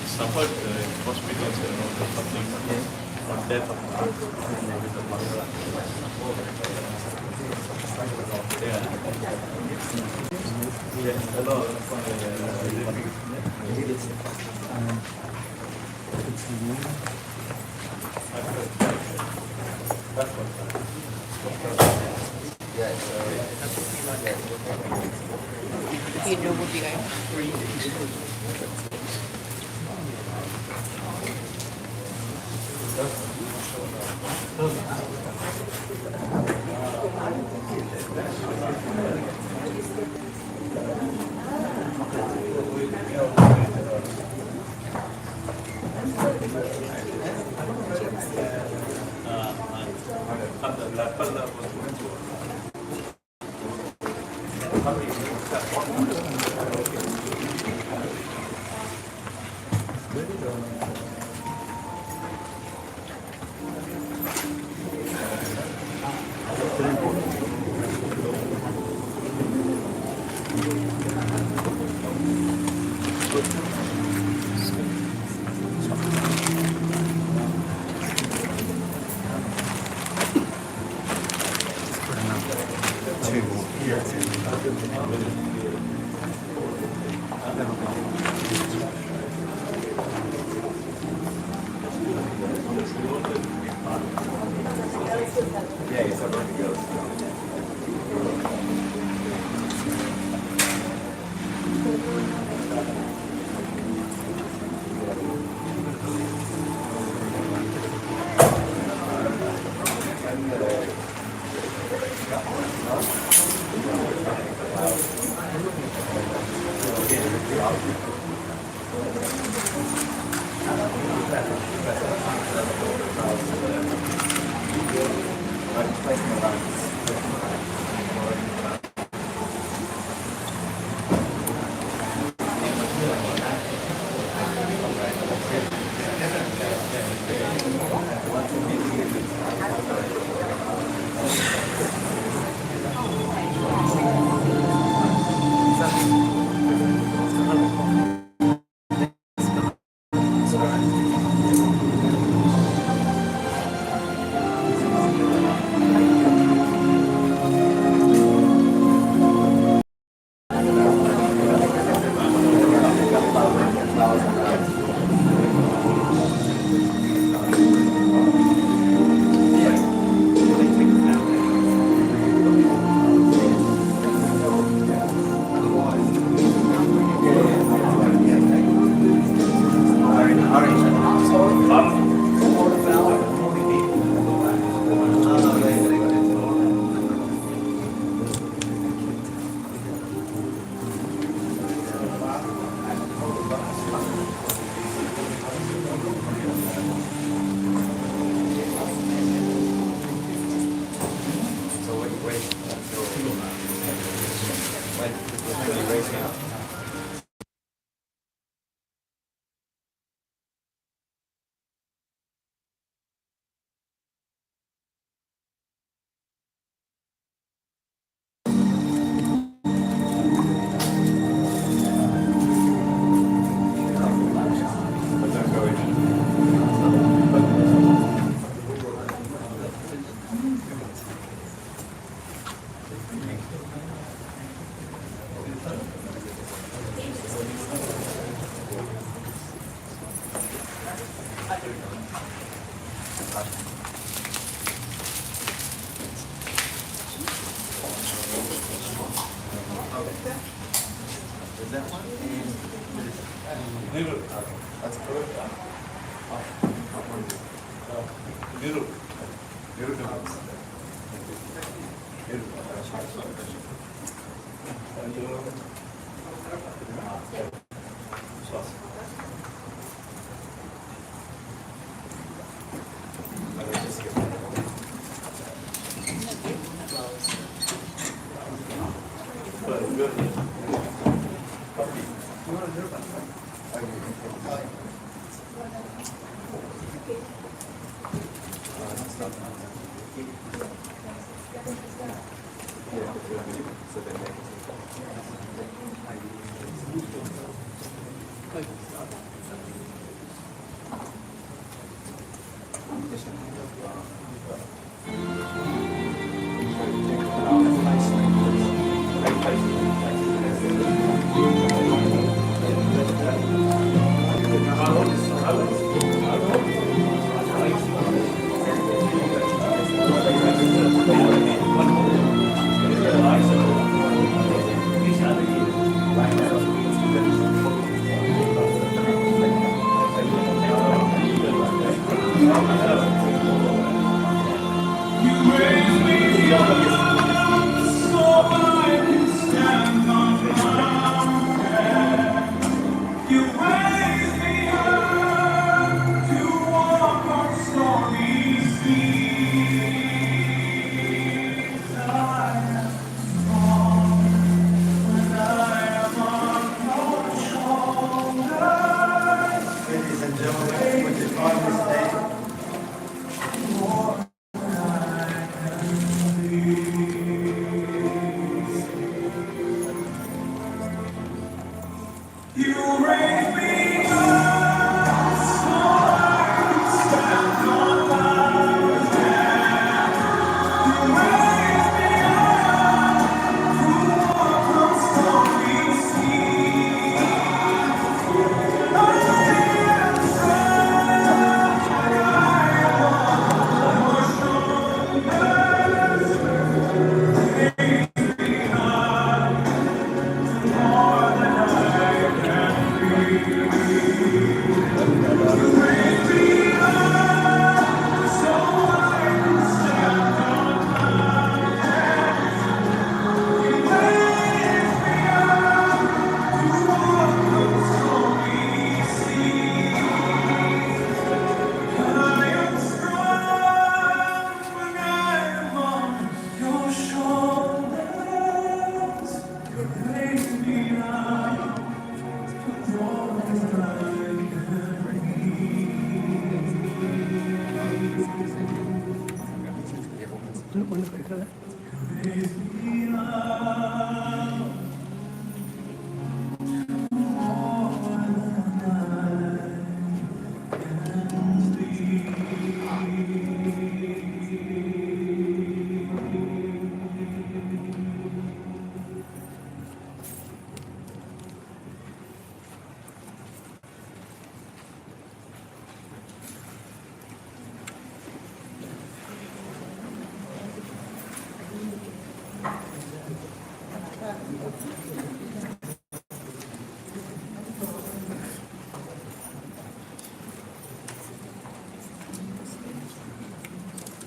Suffered hospitals something or death of Good.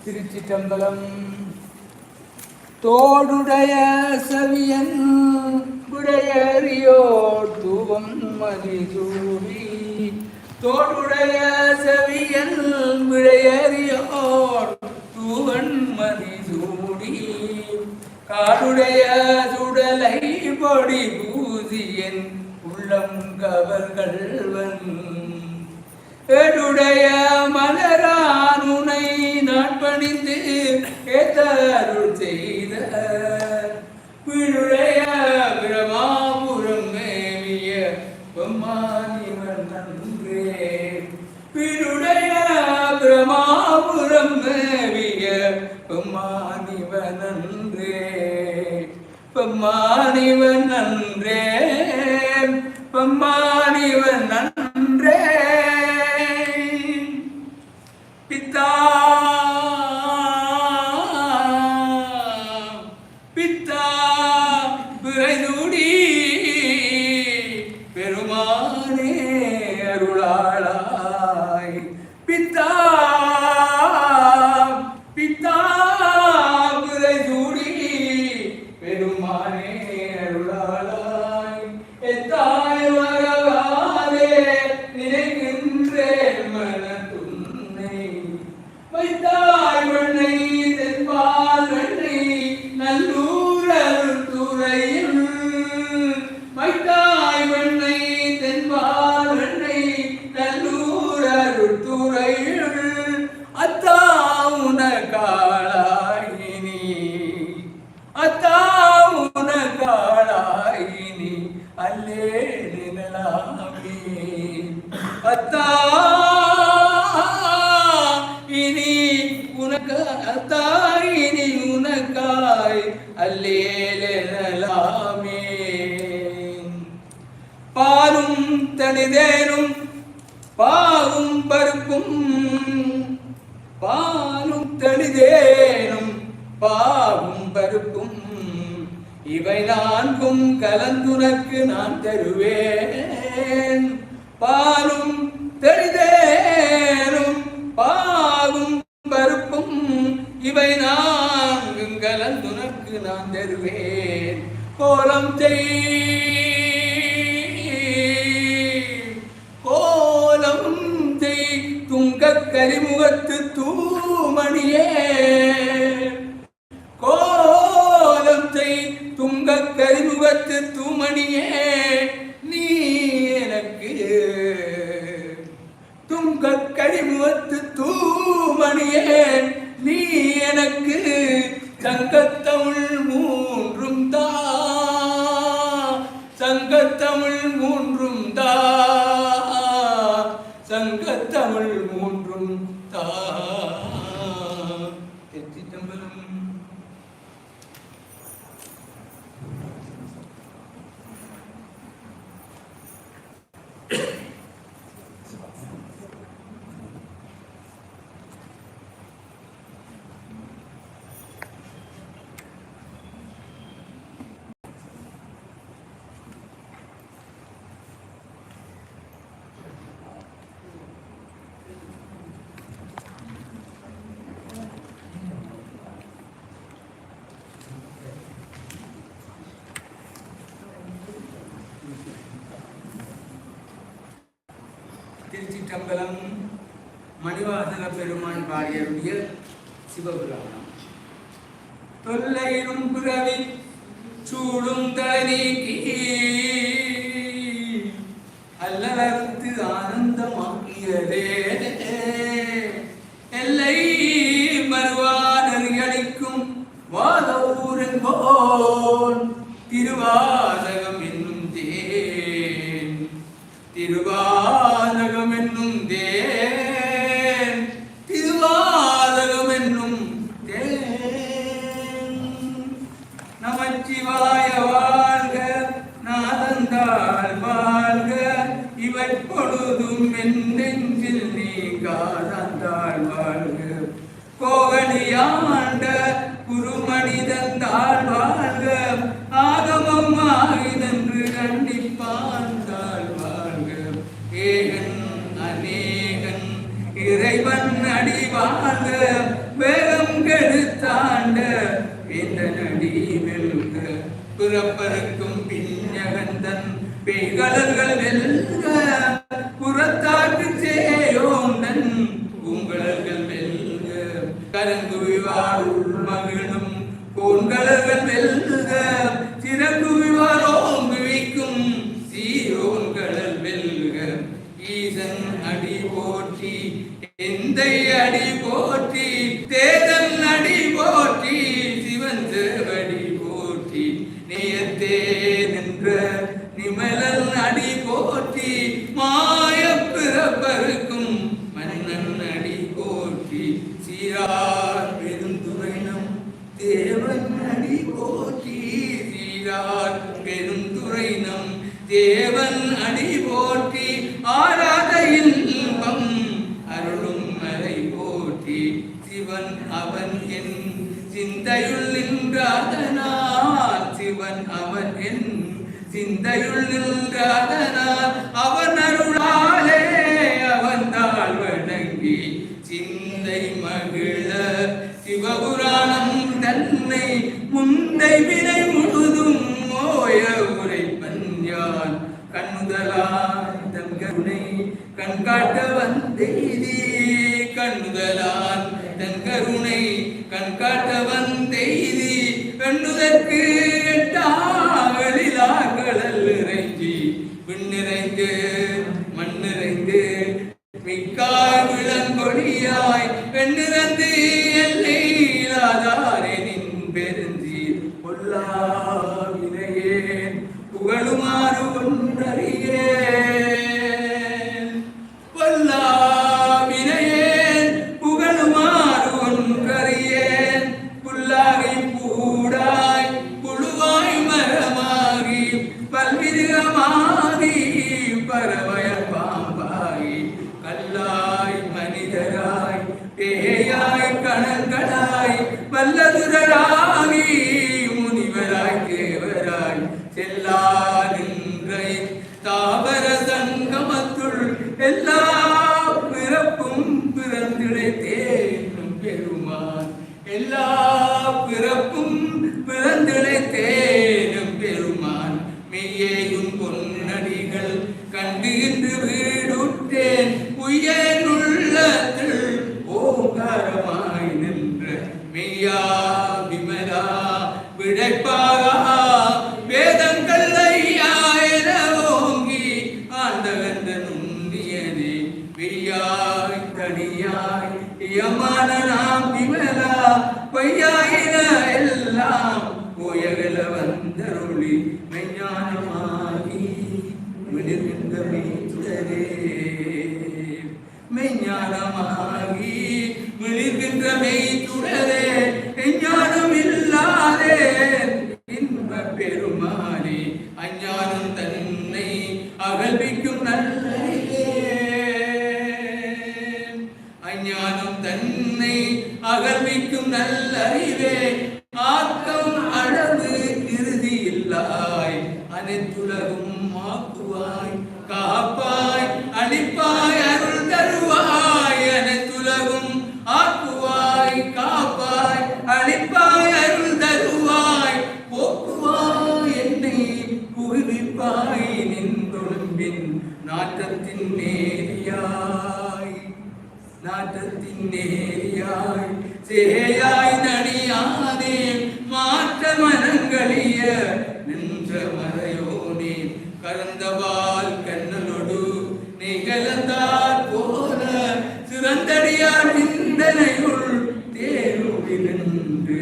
திருச்சிற்றம்பலம். தோடுடைய சவியன் விடையறியோர் தூவம் மதிசூடி, தோடுடைய செவியன் விடையறியோர் தூவன் மதிசூடி, காடுடைய சுடலை பொடி பூசியன் உள்ளம் கவர்கள்வன், ஏடுடைய மலரானுனை நாட்பணிந்து ஏத்தருள் செய்த, வீடுடைய பிரமாபுரம் மேவிய பெம்மானிவன் நன்றே, வீடுடைய பிரமாபுரம் மேவிய பெம்மானிவன் நன்றே, பெம்மானிவன் நன்றே, பெம்மானிவன் நன்றே. பித்தா பித்தா பிறைதூடி பெருமானே அருளாளாய், பித்தா பித்தா பிறைதூடி பெருமானே அருளாளாய், எத்தாய் மகவாதே நினைக்கின்றேன் மனத்துன்னை, வைத்தாய் வெண்ணை தென்பால் வெண்ணை நல்லூர் அருள் துறையில், அத்தா இனி உனக்கு அத்தா இனி உனக்காய் அல்லேலலாமே. பாலும் தனிதேனும் பாவும் பருப்பும் பாலும் தனிதேனும் பாவும் பருப்பும் இவை நான்கும் கலந்துனக்கு நான் தருவேன். பாலும் தனிதேனும் பாவும் பருப்பும் இவை நான்கும் கலந்துனக்கு நான் தருவேன். கோலம் துங்கக் கரிமுகத்து தூமணியே. கோலம் துங்கக் கரிமுகத்து தூமணியே நீ எனக்கு. துங்கக் கரிமுகத்து தூமணியே நீ எனக்கு. சங்கத்தமிழ் மூன்றும் தா சங்கத்தமிழ் மூன்றும் தா சங்கத்தமிழ் மூன்றும் தா. திருச்சிற்றம்பலம். திருச்சிற்றம்பலம். மணிவாசக பெருமான் பாடியருடைய சிவபுராணம். தொல்லையிலும் பிறவி சூடும் தனீக்கி அல்லலறுத்து ஆனந்தமாக்கியதே. எல்லை மறுவானறியளிக்கும் வாதவூரங்கோன் திருவாசகம் என்னும் தேன். திருவாசகம் என்னும் தேன். திருவாசகம் என்னும் தேன். நமச்சிவாய வாழ்க நாதந்தாள் வாழ்க. இவை பொழுதும் என் நெஞ்சில் நீங்காதாள் வாழ்க. கோகலியாண்ட குருமனிதந்தாள் வாழ்க. ஆகமம் ஆகிதென்று கண்டிப்பாண்டாள் வாழ்க. ஏகன் அநேகன் இறைவன் அடி வாழ்க. வேகம் கெடுத்தாண்ட இந்த நடி வெல்க. பிறப்பருக்கும் பிஞ்சகந்தன் பேய்களர்கள் வெல்க. புறத்தாக்கு சேயோந்தன் பூங்கலர்கள் வெல்க. கரங்குவிவார் உள்மகிழும் கோன்களர்கள் வெல்க. சிறங்குவிவார் ஓங்குவிக்கும் சீரோன்களல் வெல்க. ஈசன் அடி போற்றி எந்தை அடி போற்றி. தேதன் அடி போற்றி சிவன் சேவடி போற்றி. நேயத்தே நின்ற நிமலன் அடி போற்றி. மாய பிறப்பருக்கும் மன்னன் அடி போற்றி. சீரார் பெருந்துரைனம் தேவன் அடி போற்றி. சீரார் பெருந்துரைனம் தேவன் அடி போற்றி. ஆராத இன்பம் அருளும் மலை போற்றி. சிவன் அவன் என் சிந்தையுள் நின்றாதனால். சிவன் அவன் என் சிந்தையுள் நின்றாதனால். அவன் அருளாலே அவன் தாழ் வணங்கி சிந்தை மகிழ. சிவபுராணம் தன்னை முந்தை வினை முழுதும் மோய உரைப்பன் யான். கண்ணுதலான் தன் கருணை கண்காட்ட வந்தெய்தி. கண்ணுதலான் தன் கருணை கண்காட்ட வந்தெய்தி. பெண்ணுதற்கு எட்டாகலிலாகடல் இறைஞ்சி விண்ணிறைந்து மண்ணிறைந்து மிக்காய் விளங்கொழியாய். பெண்ணிறந்து எல்லை இல்லாதாரேனின் பெருந்தீர் பொல்லா வினையேன் புகழுமாறு ஒன்றறியேன். பல்விருகமாகி பறவைய பாம்பாய் கல்லாய் மனிதராய் பேயாய் கணங்களாய் வல்லதுதராகி முனிவராய் தேவராய் செல்லா நின்றை தாவர சங்கமத்துள் எல்லா பிறப்பும் பிறந்திழைத்தேனும் பெருமான் எல்லா பிறப்பும் பிறந்திழைத்தேனும் பெருமான் மெய்யேயும் பொன்னடிகள் கண்டு இன்று வீடுற்றேன் உயனுள்ளத்தில் ஓங்காரமாய் நின்ற மெய்யா விமலா விடைப்பாகா வேதங்கள் ஐயா என ஓங்கி ஆண்டவந்த நுண்ணியனே வெய்யாய் தனியாய் யமான நாம் விமலா பொய்யாயின எல்லாம் போயகல வந்தருளி மெஞ்ஞானமாகி விழுகின்ற மெய்ச்சுடரே மெஞ்ஞானமாகி விழுகின்ற மெய்ச்சுடரே ஞானம் இல்லாதே இன்ப பெருமானே அஞ்ஞானம் தன்னை அகழ்விக்கும் நல்லறிவே அஞ்ஞானம் தன்னை அகழ்விக்கும் நல்லறிவே ஆக்கம் அளவு இறுதி இல்லாய் அனைத்துலகும் ஆக்குவாய் காப்பாய் அளிப்பாய் அருள் தருவாய் அனைத்துலகும் ஆக்குவாய் காப்பாய் அளிப்பாய் அருள் தருவாய் போக்குவாய் என்னை புகுவிப்பாய் நின்றொழும்பின் நாட்டத்தின் நேரியாய் சேயாய் நடியானே மாற்ற மனங்களிய நின்ற மறையோனே கறந்தவால் கண்ணலொடு நிகழ்ந்தார் போல சிறந்தடியார் நிந்தனையுள் தேரோடி நின்று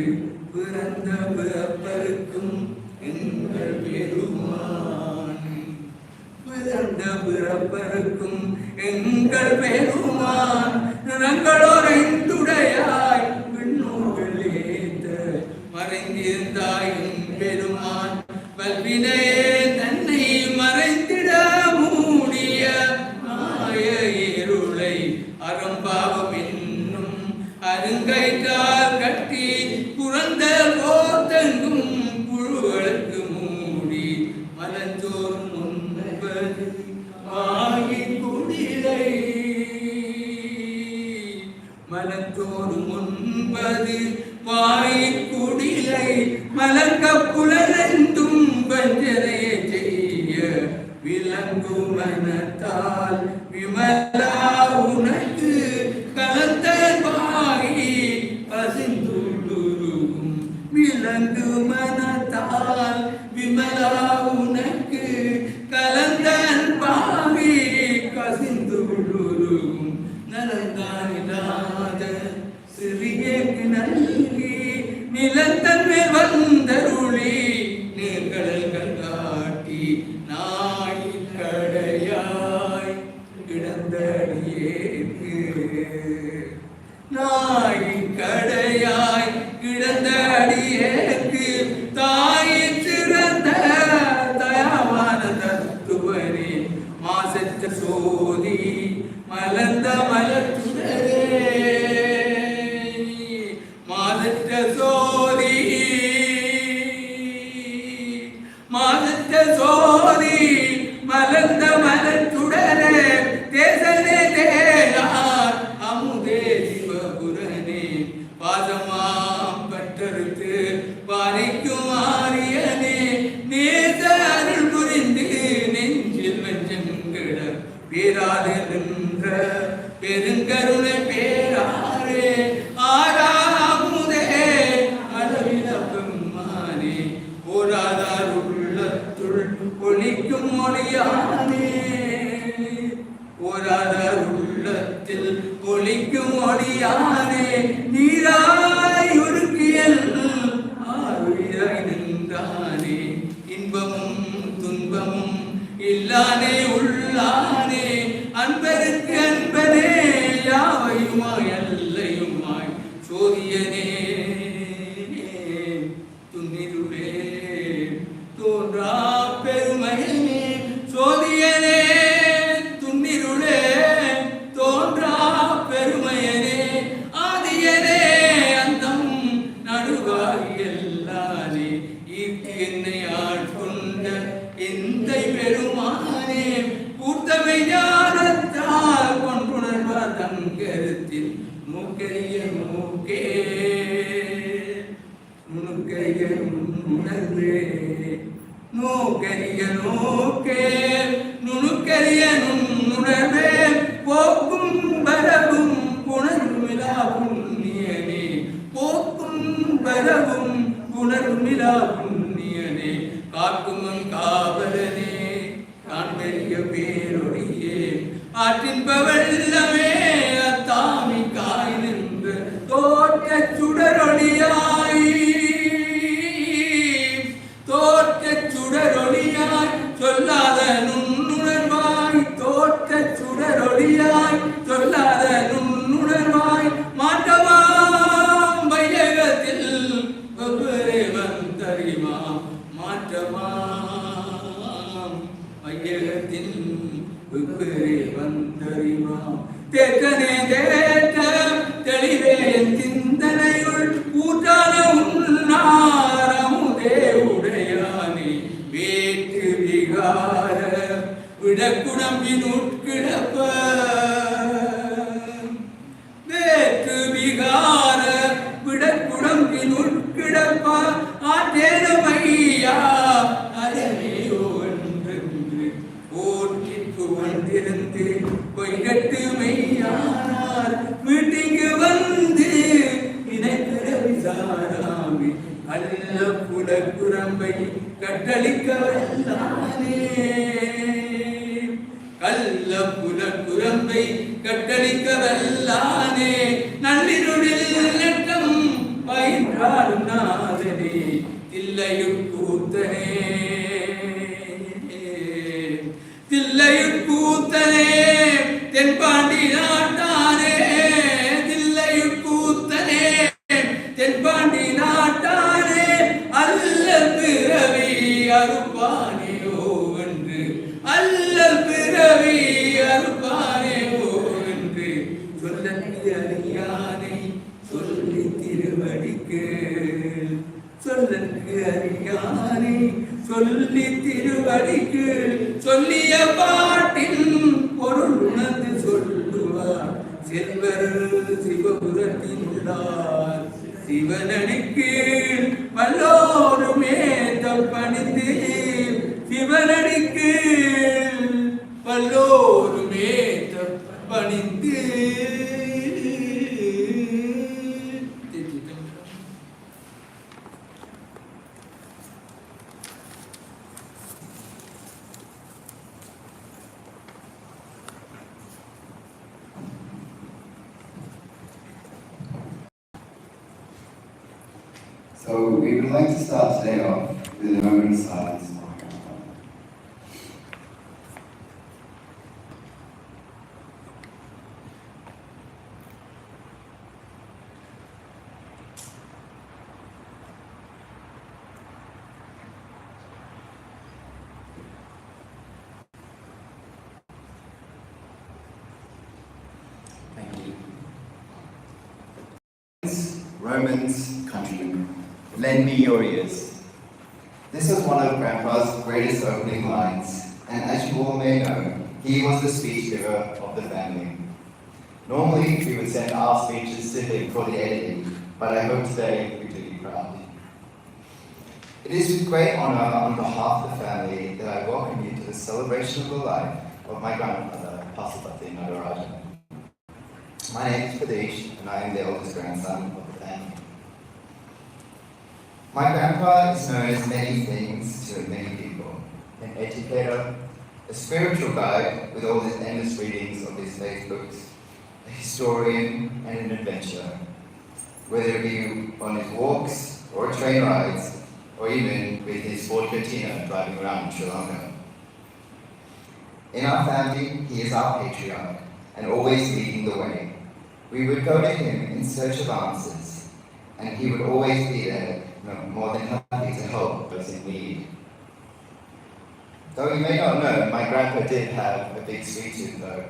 பிறந்த பிறப்பருக்கும் எங்கள் பெருமான் பிறந்த பிறப்பருக்கும் எங்கள் பெருமான் நிறங்களோரைந்துடையாய் விண்ணோர்கள் ஏத்த மறைந்திருந்தாய் பெருமான் வல்வினையே தன்னை மறைந்திட மூடிய மாய இருளை அறம்பாவம் என்னும் அருங்கைக்கால் கட்டி புறந்த போத்தெங்கும் புழுகளுக்கு மூடி மலஞ்சோறும் முன்பது ஆகி குடிலை மலத்தோறும் முன்பது வாய்க்குடிலை மலர்க்க புலரெந்தும் வஞ்சனையை செய்ய விலங்கு மனத்தால் விமலா உனக்கு கலந்த வாகி பசிந்துருகும் விலங்கு மனத்தால் விமலா உனக்கு கலந்த பாவி கசிந்துருகும் நலந்தானிலாத சிறியக்கு நல்கி நிலத்தன்மை வந்தருளி நீர்கடல்கள் காட்டி நாய் கடையாய் கிடந்தடியேக்கு நாய் கடையாய் கிடந்தடியேக்கு தாய் சிறந்த தயாவான தத்துவரே மாசற்ற சோதி மலர்ந்த மலர்ச்சுடரே மாசற்ற சோதி மாசற்ற சோதி மலர்ந்த மலர்ச்சுடரே தேசனே தேயார் அமுதே சிவபுரனே பாதமாம் பட்டறுத்து பாரிக்கும் ஆரியனே நேச அருள் புரிந்து நெஞ்சில் வஞ்சங்கிட பேராது நின்ற பெருங்கருணை பேராரே ஆறாமுதே அளவில பெம்மானே ஓராதார் உள்ளத்துள் ஒளிக்கும் ஒளியானே ஓராதார் உள்ளத்தில் ஒளிக்கும் ஒளியானே நீராய் உருக்கியல் ஆறுயிராய் நின்றானே இன்பமும் துன்பமும் இல்லானே உள்ளானே அன்பருக்கு அன்பனே யாவையுமாய் அல்லையுமாய் சோதியனே துன்னிருளே தோன்றா பெருமை எந்தை பெருமானே கூர்த்தமை ஞானத்தால் கொண்டுணர்வார் தன் கருத்தில் நோக்கரிய நோக்கே நுணுக்கரிய நுணர்வே நோக்கரிய நோக்கே நுணுக்கரிய நுண்ணுணர்வே போக்கும் வரவும் புணர்மிலா புண்ணியனே போக்கும் வரவும் புணர்மிலா புண்ணியனே காக்குமன் காவலனே காண்பெரிய பேரொழியே ஆற்றின் பவல்லமே அத்தாமி காய் நின்ற தோற்ற சுடரொளியாய் தோற்ற சுடரொளியாய் சொல்லாத நுண்ணுணர்வாய் தோற்ற சுடரொளியாய் சொல்லாத நுண்ணுணர்வாய் மாற்றமாம் வையகத்தில் வெவ்வேறு வந்தறிமா மாற்றமாம் வையகத்தில் வெவ்வேறு வந்தறிமா தேக்கனே தேக்க தெளிவே சிந்தனையுள் ஊற்றான உன்னாரமுதே உடையானே வேற்று விகார விடக்குடம்பின் உட்கிடப்ப வேற்று விகார விடக்குடம்பின் உட்கிடப்ப ஆற்றேனமையா அரணேயோ என்றென்று போற்றிற்கு வந்திருந்து பொய்கட்டு மெய்யானார் வீட்டிற்கு வந்து இணைக்கிற விசாராமி அல்ல புலக்குரம்பை கட்டளிக்க வல்லானே கல்ல புலக்குரம்பை கட்டளிக்க வல்லானே நள்ளிருளில் நெட்டம் பயின்றாடும் நாதனே தில்லையுட்கூத்தனே தில்லையுட்கூத்தனே தென்பாண்டி நாட்டானே தில்லையுட்கூத்தனே தென்பாண்டி நாட்டானே அல்லல் பிறவி அறுப்பானேயோ என்று அல்லல் பிறவி அறுப்பானேயோ என்று சொல்லி அறியானை சொல்லி திருவடிக்கு சொல்லற்கு அறியானை சொல்லி திருவடிக்கு சொல்லிய பாட்டின் பொருள் உணர்ந்து சொல்லுவார் செல்வர் சிவபுரத்தில் உள்ளார் சிவனடிக்கு வல்லோருமே தப்பணிந்து சிவனடிக்கு வல்லோருமே தப்பணிந்து So we would like to start today off with a moment of silence. Thank you. Romans, countrymen, lend me your ears. This was one of Grandpa's greatest opening lines, and as you all may know, he was the speech giver of the family. Normally, we would send our speeches to him for the editing, but I hope today we do you proud. It is with great honor on behalf of the family that I welcome you to the celebration of the life of my grandfather, Pasupathy Nadarajah. My name is Pradesh, and I am the eldest grandson of the family. My grandpa is known as many things to many people: an educator, a spiritual guide with all his endless readings of his faith books, a historian, and an adventurer, whether it be on his walks or train rides, or even with his Ford Cortina driving around Sri Lanka. In our family, he is our patriarch and always leading the way. We would go to him in search of answers, and he would always be there, more than happy to help those in need. Though you may not know, my grandpa did have a big sweet tooth though.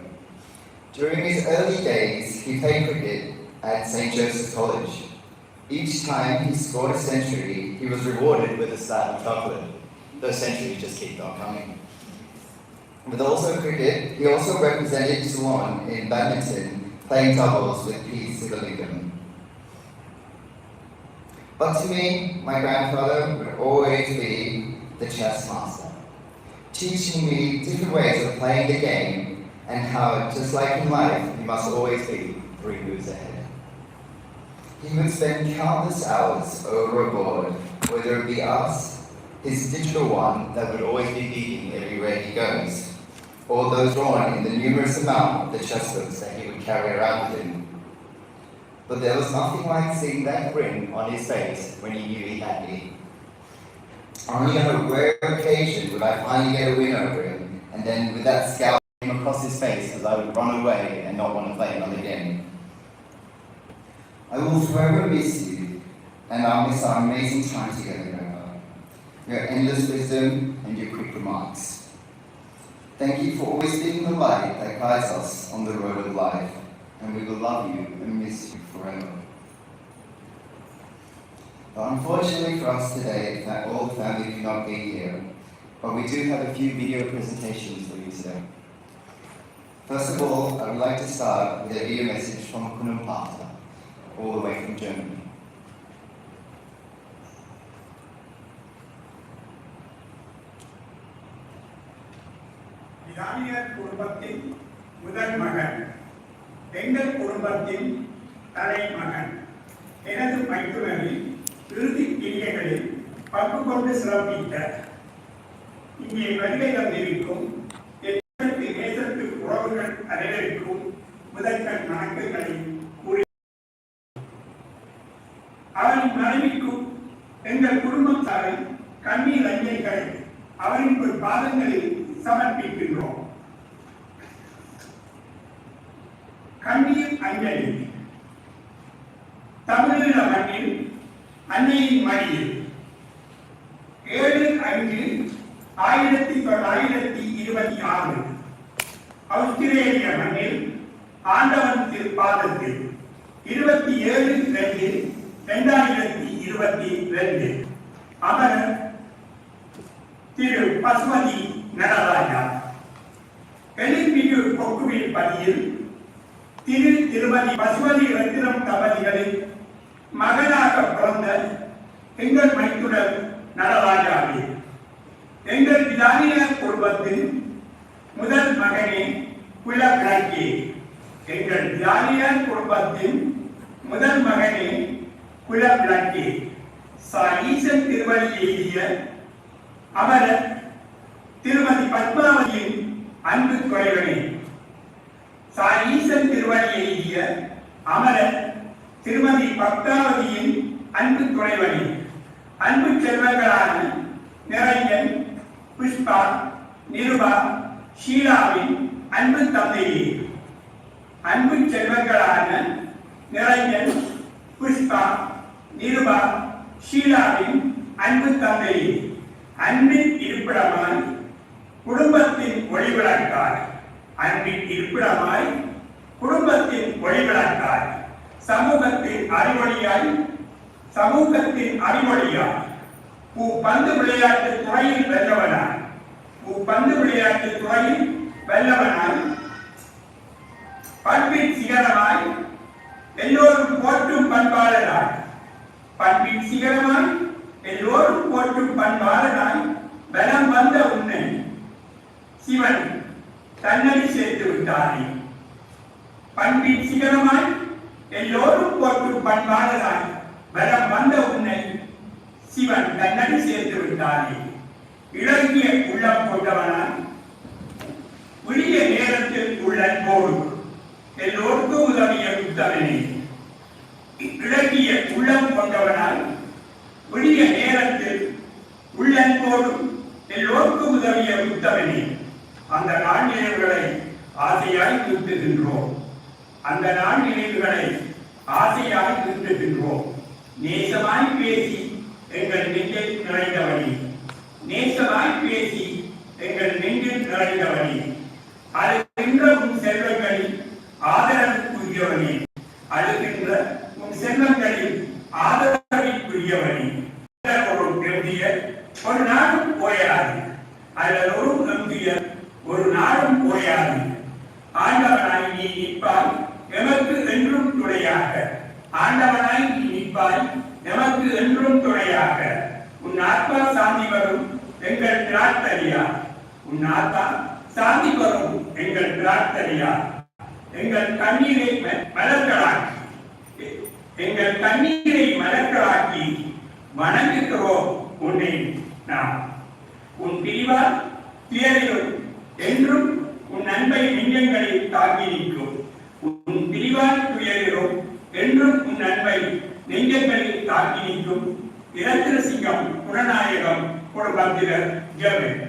During his early days, he played cricket at St. Joseph's College. Each time he scored a century, he was rewarded with a slab of chocolate. Those centuries just kept on coming. With also cricket, he also represented Ceylon in badminton, playing doubles with P. Sivalingam. But to me, my grandfather would always be the chess master, teaching me different ways of playing the game and how, just like in life, you must always be 3 moves ahead. He would spend countless hours over a board, whether it be us, his digital one that would always be beeping everywhere he goes, or those drawn in the numerous amount of the chess books that he would carry around with him. But there was nothing like seeing that grin on his face when he knew he had me. Only on a rare occasion would I finally get a win over him, and then with that scowl came across his face as I would run away and not want to play another game. I will forever miss you, and I'll miss our amazing time together, Grandpa. Your endless wisdom and your quick remarks. Thank you for always being the light that guides us on the road of life, and we will love you and miss you forever. But unfortunately for us today, that all the family cannot be here, but we do have a few video presentations for you today. First of all, I would like to start with a video message from Kununpata, all the way from Germany. யானியர் குடும்பத்தின் முதல் மகன், எங்கள் குடும்பத்தின் தலைமகன், எனது மைத்துனரில் இறுதி கிரியைகளில் பங்கு கொண்டு சிறப்பித்த இங்கே வருகை தந்திருக்கும் எங்களுக்கு நேசத்து உறவுகள் அனைவருக்கும் முதற்கண் வணக்கங்களை கூறி அவரின் மனைவிக்கும் எங்கள் குடும்பத்தாரை கண்ணீர் அஞ்சல்களை அவரின் பாதங்களில் சமர்ப்பிக்கின்றோம். கண்ணீர் அஞ்சலி. தமிழீழ மண்ணில் அன்னையின் மடியில் 7/5/1926 ஆஸ்திரேலிய மண்ணில் ஆண்டவன் திருப்பாதத்தில் 27/2/2022 அமரர் திரு பசுபதி நடராஜா எழில்மிகு கொக்குவில் பதியில் திருமதி பசுபதி ரத்தினம் தம்பதிகளின் மகனாக பிறந்த எங்கள் மைத்துனர் நடராஜாவே, எங்கள் ஜானியார் குடும்பத்தின் முதல் மகனே குலவிளக்கே, எங்கள் ஜானியார் குடும்பத்தின் முதல் மகனே குலவிளக்கே, ஈசன் திருவள்ளி எழுதிய அமரர் திருமதி பத்மாவதியின் அன்பு குறைவனே, ஈசன் திருவள்ளி எழுதிய அமரர் திருமதி பத்மாவதியின் அன்பு குறைவனே, அன்பு செல்வங்களான நிரஞ்சன், புஷ்பா, நிருபா, ஷீலாவின் அன்பு தந்தையே, அன்பு செல்வங்களான நிரஞ்சன், புஷ்பா, நிருபா, ஷீலாவின் அன்பு தந்தையே, அன்பின் இருப்பிடமாய் குடும்பத்தின் ஒளிவிளக்காய், அன்பின் இருப்பிடமாய் குடும்பத்தின் ஒளிவிளக்காய், சமூகத்தின் அறிவொளியாய் பூப்பந்து விளையாட்டு துறையில் வெல்லவனாய் பண்பின் சிகரமாய் எல்லோரும் போற்றும் பண்பாளனாய் பலம் வந்த உன்னை சிவன் தன்னடி சேர்த்து விட்டானே. பண்பின் சிகரமாய் எல்லோரும் போற்றும் பண்பாளனாய் பலம் வந்த உன்னை சிவன் தன்னடி சேர்த்து விட்டானே. இளங்கிய உள்ளம் கொண்டவனாய் விடிய நேரத்தில் உள்ளன்போடு எல்லோருக்கும் உதவிய உத்தமனே. இளங்கிய உள்ளம் கொண்டவனாய் விடிய நேரத்தில் உள்ளன்போடும் எல்லோருக்கும் உதவிய உத்தமனே. அந்த நாள் நினைவுகளை ஆசையாய் நிறுத்துகின்றோம். நேசமாய் பேசி எங்கள் நெஞ்சில் நிறைந்தவனே, அழுகின்ற உன் செல்வங்களில் ஆதரவுக்குரியவனே, ஒரு நாளும் போயாது. அல்லது ஒரு நம்பிய ஒரு நாளும் ஓயாது. ஆண்டவனாய் நீ நிற்பாய் எமக்கு என்றும் துணையாக. ஆண்டவனாய் நீ நிற்பாய் எமக்கு என்றும் துணையாக. உன் ஆத்மா சாந்தி வரும் எங்கள் பிரார்த்தனையா. உன் ஆத்மா சாந்தி வரும் எங்கள் பிரார்த்தனையா. எங்கள் கண்ணீரை மலர்களாக்கி வணங்குகிறோம் உன்னை நாம். உன் பிரிவால் துயரிலும் என்றும் உன் அன்பை நெஞ்சங்களில் தாக்கி நிற்கும். உன் பிரிவால் துயரிலும் என்றும் உன் அன்பை நெஞ்சங்களில் தாக்கி நிற்கும். இரத்தின சிங்கம் புறநாயகம் குடும்பத்தினர் ஜெபம்.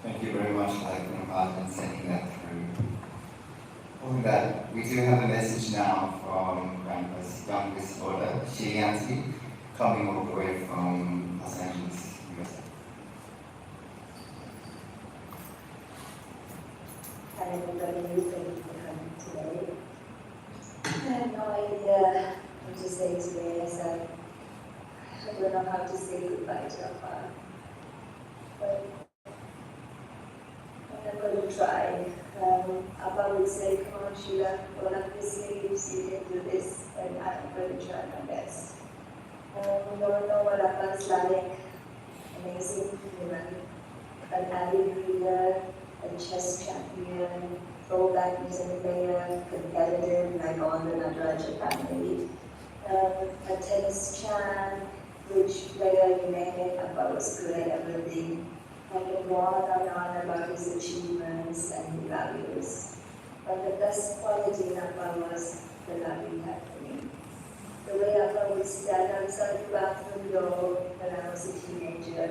Thank you very much, Father, in sending that through. With that, we do have a message now from Grandpa's youngest daughter, Shiriansi, coming all the way from Los Angeles, USA. Hi everybody, thank you for coming today. I have no idea what to say today, as I don't know how to say goodbye to Appa. But I'm going to try. Appa would say, come on Sheila, roll up your sleeves, you can do this, and I'm going to try my best. You don't know what Appa's like. Amazing human, an avid reader, a chess champion, throwback music player, competitive like all the Nadarajah family, a tennis champ, bridge player, you name it. Appa was good at everything. I can go on and on about his achievements and his values. But the best quality in Appa was the love he had for me. The way Appa would stand outside the bathroom door when I was a teenager,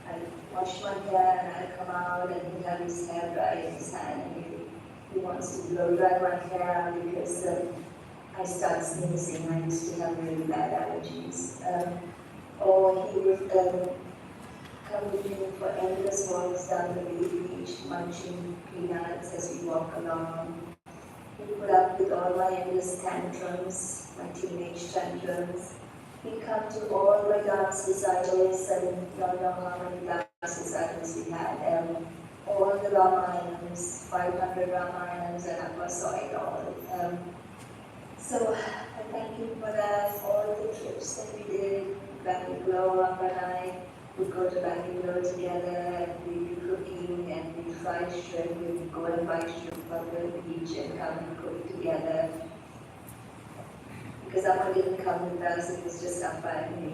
I'd wash my hair and I'd come out and he'd have his hair dry in his hand and he wants to blow dry my hair because I started sneezing. I used to have really bad allergies. Or he would come with me for endless walks down the beach, munching peanuts as we walk along. He put up with all my endless tantrums, my teenage tantrums. He'd come to all my dance recitals, and don't know how many dance recitals we had. All the Ramayans, 500 Ramayans, and Appa saw it all. So I thank him for that. All the trips that we did, Bangalore, Appa and I would go to Bangalore together, and we'd be cooking, and we'd fry shrimp, we'd go and buy shrimp from the beach and come and cook together. Because Appa didn't come with us, it was just Appa and me.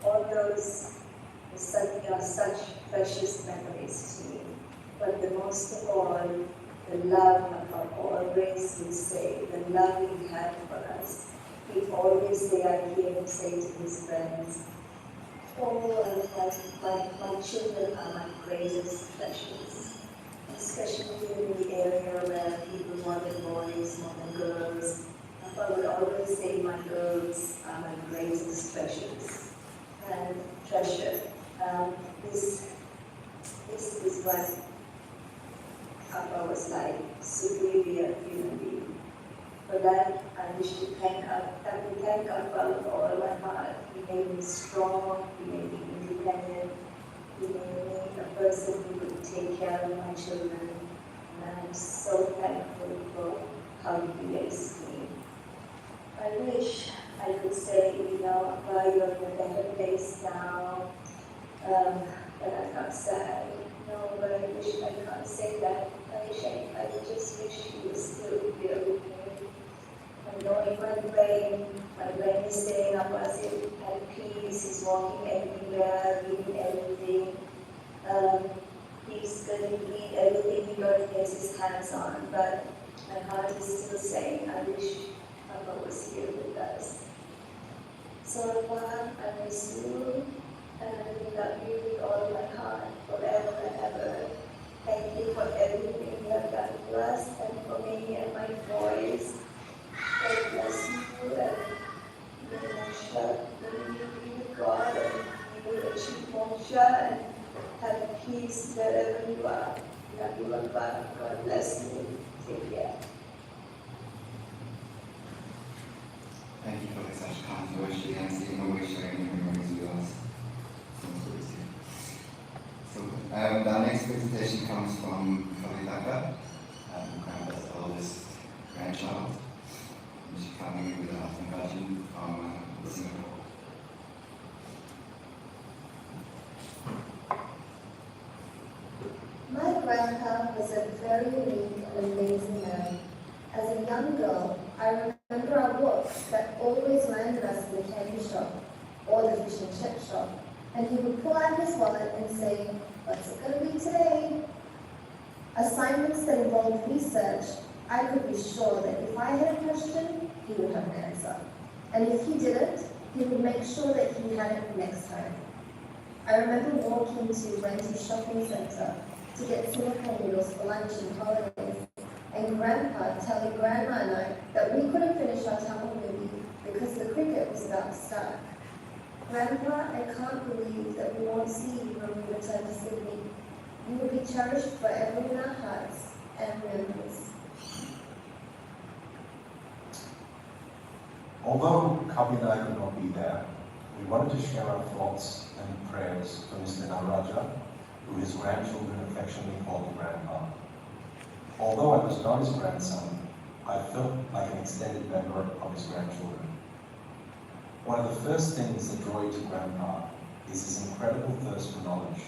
All those are such precious memories to me. But the most of all, the love Appa always would say, the love he had for us. He'd always say, I hear him say to his friends, oh, my children are my greatest treasures. Especially in the area where people wanted boys more than girls. Appa would always say, my girls are my greatest treasures. And treasure. This is what Appa was like, superior human being. For that, I wish to thank Appa with all my heart. He made me strong, he made me independent, he made me a person who could take care of my children. And I'm so thankful for how he raised me. I wish I could say, Appa, you're in a better place now, but I'm not sad. No, but I wish I can't say that. I just wish he was still here with me. I know in my brain is saying, Appa is at peace, he's walking everywhere, reading everything. He's going to read everything he gets his hands on, but my heart is still saying, I wish Appa was here with us. So Appa, I miss you, and I will love you with all my heart, forever and ever. Thank you for everything you have done for us, and for me and my boys. God bless you, and may Moksha, may you be with God, and you will achieve Moksha, and have peace wherever you are. Love you, Appa. God bless you. Take care. Thank you for such kind words, Shiriansi, and always sharing your memories with us. Our next presentation comes from Pasupathy, Grandpa's oldest grandchild. She's coming in with her husband Gajin from Singapore. My grandpa was a very unique and amazing man. As a young girl, I remember our walks that always landed us in the candy shop or the fish and chip shop, and he would pull out his wallet and say, "What's it going to be today?" Assignments that involved research, I could be sure that if I had a question, he would have an answer. And if he didn't, he would make sure that he had it next time. I remember walking to Wendy's shopping centre to get Singapore noodles for lunch in holidays, and Grandpa telling Grandma and I that we couldn't finish our Tamil movie because the cricket was about to start. Grandpa, I can't believe that we won't see you when we return to Sydney. You will be cherished forever in our hearts and memories. Although Kavi and I could not be there, we wanted to share our thoughts and prayers for Mr. Nadarajah, who his grandchildren affectionately called Grandpa. Although I was not his grandson, I felt like an extended member of his grandchildren. One of the first things that draw you to Grandpa is his incredible thirst for knowledge.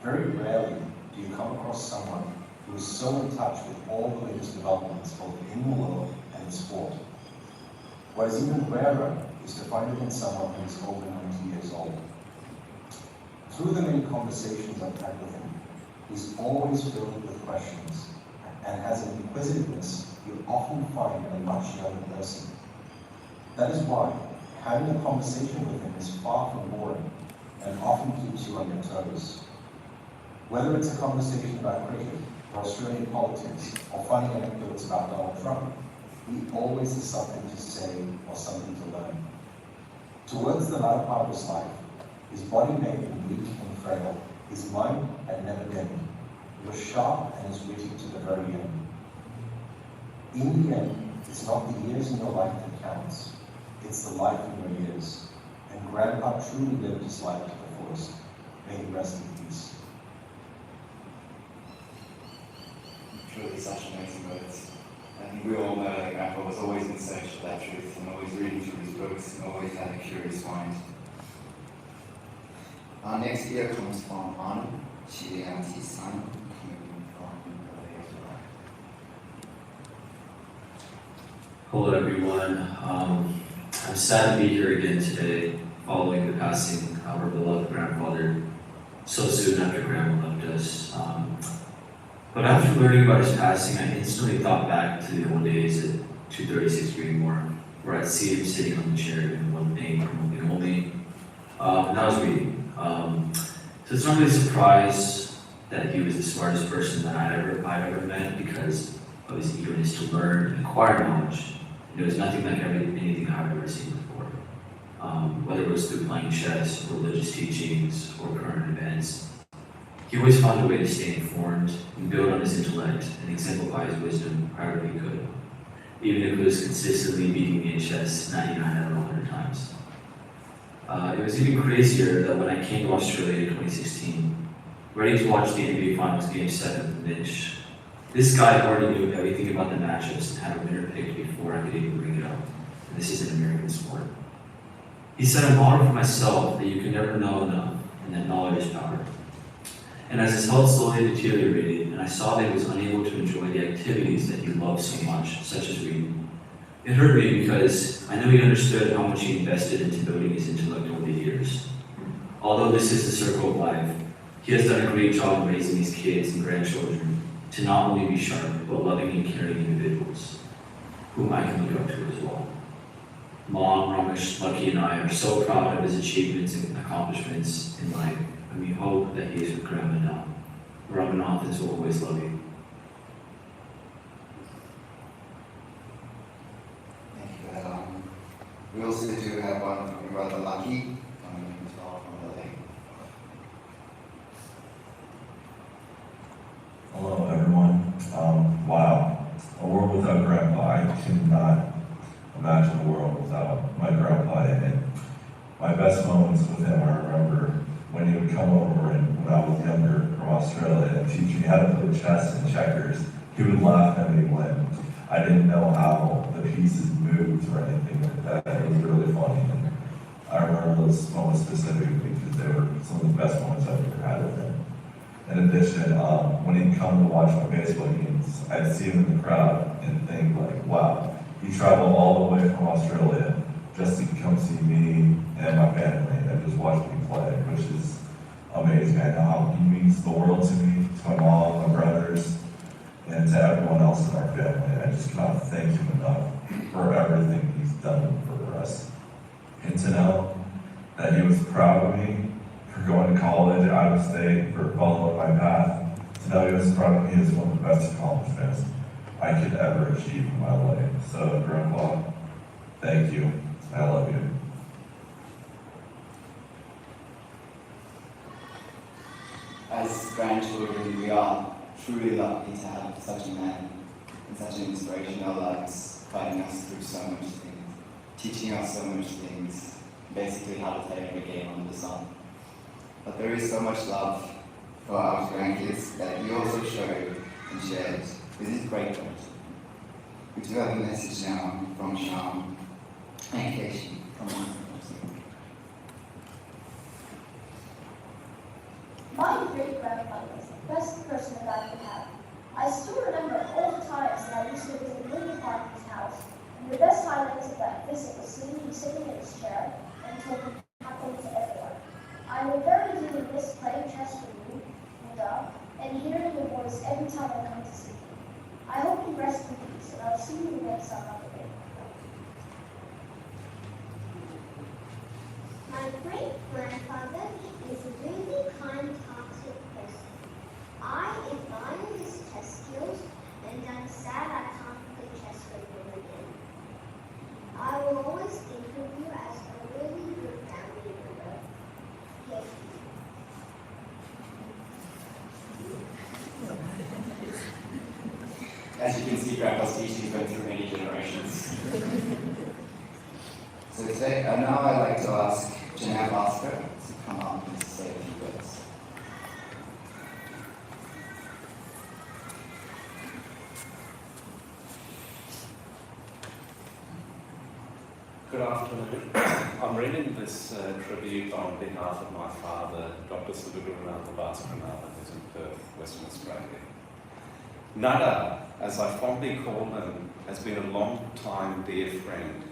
Very rarely do you come across someone who is so in touch with all the latest developments both in the world and in sport. What is even rarer is to find it in someone who is over 90 years old. Through the many conversations I've had with him, he's always filled with questions and has an inquisitiveness you'll often find in a much younger person. That is why having a conversation with him is far from boring and often keeps you on your toes. Whether it's a conversation about cricket or Australian politics or funny anecdotes about Donald Trump, he always has something to say or something to learn. Towards the latter part of his life, his body may have been weak and frail, his mind had never dimmed. It was sharp and as witty to the very end. In the end, it's not the years in your life that counts, it's the life in your years. And Grandpa truly lived his life to the fullest. May he rest in peace. Truly such amazing words. I think we all know that Grandpa was always in search of that truth and always reading through his books and always had a curious mind. Our next speaker comes from Anu, Chilianti's son, coming from Malaysia. Hello everyone. I'm sad to be here again today, following the passing of our beloved grandfather so soon after Grandma left us. But after learning about his passing, I instantly thought back to the old days at 236 Greenmore, where I'd see him sitting on the chair doing one thing or one thing only, and that was reading. So it's not really a surprise that he was the smartest person that I'd ever met because of his eagerness to learn and acquire knowledge. And it was nothing like anything I've ever seen before. Whether it was through playing chess, religious teachings, or current events, he always found a way to stay informed and build on his intellect and exemplify his wisdom however he could, even if it was consistently beating me in chess 99 out of 100 times. It was even crazier that when I came to Australia in 2016, ready to watch the NBA Finals Game 7 with Mitch, this guy already knew everything about the matchups and had a winner picked before I could even bring it up. And this is an American sport. He set a model for myself that you can never know enough, and that knowledge is power. And as his health slowly deteriorated, and I saw that he was unable to enjoy the activities that he loved so much, such as reading, it hurt me because I knew he understood how much he invested into building his intellect over the years. Although this is the circle of life, he has done a great job in raising these kids and grandchildren to not only be sharp, but loving and caring individuals, whom I can look up to as well. Mom, Ramesh, Lucky, and I are so proud of his achievements and accomplishments in life, and we hope that he is with Grandma now. Ramanath will always love you. Thank you for that. We also do have one from Brother Lucky, coming as well from the lake. Hello, everyone. Wow, a world without Grandpa. I cannot imagine a world without my grandpa in it. My best moments with him, I remember when he would come over and when I was younger, Australia and teach me how to play chess and checkers. He would laugh at me when I didn't know how the pieces moved or anything like that. It was really funny. And I remember those moments specifically because they were some of the best moments I've ever had with him. In addition, when he'd come to watch my baseball games, I'd see him in the crowd and think like, wow, he traveled all the way from Australia just to come see me and my family and just watch me play, which is amazing. I know how he means the world to me, to my mom, my brothers, and to everyone else in our family. I just cannot thank him enough for everything he's done for us. And to know that he was proud of me for going to college out of state, for following my path, to know he was proud of me is one of the best accomplishments I could ever achieve in my life. So, Grandpa, thank you. I love you. As grandchildren, we are truly lucky to have such a man and such an inspiration in our lives, guiding us through so much things, teaching us so much things, basically how to play every game under the sun. But there is so much love for our grandkids that he also showed and shared with his great-grandchildren. We do have a message now from Sean and Casey. Come on. My great-grandfather was the best person that I could have. I still remember all the times that I used to visit Lily Parker's house, and the best highlights of that visit was seeing him sitting in his chair and talking happily to everyone. I will very dearly miss playing chess with you, and hearing your voice every time I come to see you. I hope you rest in peace, and I'll see you again some other day. My great-grandfather is a really kind, toxic person. I admire his chess skills, and I'm sad I can't play chess with him again. I will always think of you as a really good family member. Yes. As you can see, Grandpa's teaching went through many generations. So today, now I'd like to ask Janelle Oscar to come up and say a few words. Good afternoon. I'm reading this tribute on behalf of my father, Dr. Pasupathy Nadarajah, who's in Perth, Western Australia. Nada, as I fondly call him, has been a long-time dear friend.